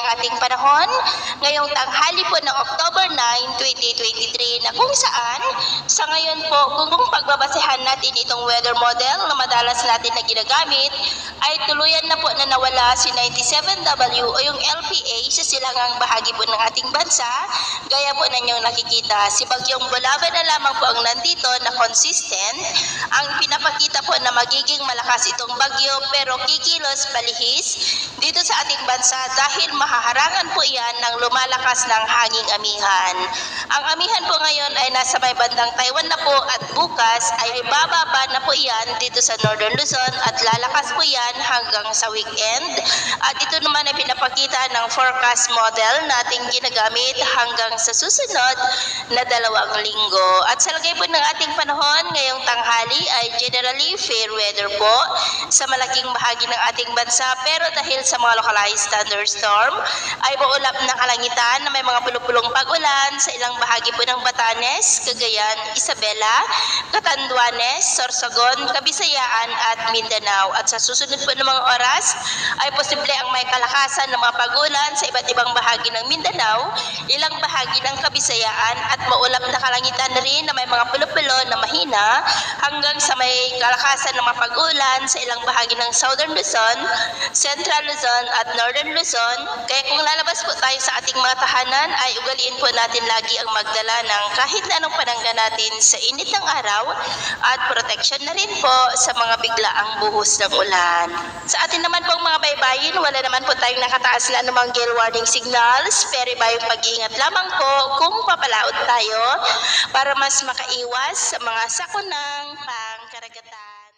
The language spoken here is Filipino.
ng ating panahon ngayong tanghali po ng October 9, 2023 na kung saan sa ngayon po kung pagbabasehan natin itong weather model na madalas natin na ginagamit ay tuluyan na po na nawala si 97W o yung LPA sa silangang bahagi po ng ating bansa. Gaya po ninyong nakikita, si Bagyong Bulaga na lamang po ang nandito na consistent. Ang pinapakita po na magiging malakas itong bagyo pero kikilos palihis dito sa ating bansa dahil mahaharangan po yan ng lumalakas ng hanging amihan. Ang amihan po ngayon ay nasa may bandang Taiwan na po at bukas ay bababa na po yan dito sa Northern Luzon at lalakas po yan hanggang sa weekend. At ito naman ay pinapakita ng forecast model nating ginagamit hanggang sa susunod na 2 linggo. At sa lagay po ng ating panahon ngayong tanghali ay generally fair weather po sa malaking bahagi ng ating bansa pero dahil sa mga localized thunderstorm ay buulap na kalangitan na may mga pulupulong pag-ulan sa ilang bahagi po ng Batanes, Cagayan, Isabela, Catanduanes, Sorsogon, Kabisayaan at Mindanao. At sa susunod po ng mga oras ay posible ang may kalakasan ng mga pag-ulan sa iba't ibang bahagi ng Mindanao, ilang bahagi ng Kabisayaan at maulap na kalangitan na rin na may mga pulupulo na mahina hanggang sa may kalakasan ng mga pag-ulan sa ilang bahagi ng Southern Luzon, Central Luzon at Northern Luzon. Kaya kung lalabas po tayo sa ating mga tahanan ay ugaliin po natin lagi ang magdala ng kahit na anong panangga natin sa init ng araw at protection na rin po sa mga biglaang buhos ng ulan. Sa atin naman pong mga baybayin, wala naman po tayong nakataas na anumang gale warning signals, pero bayong pag-iingat lamang po kung papalaot tayo para mas makaiwas sa mga sakunang pangkaragatan.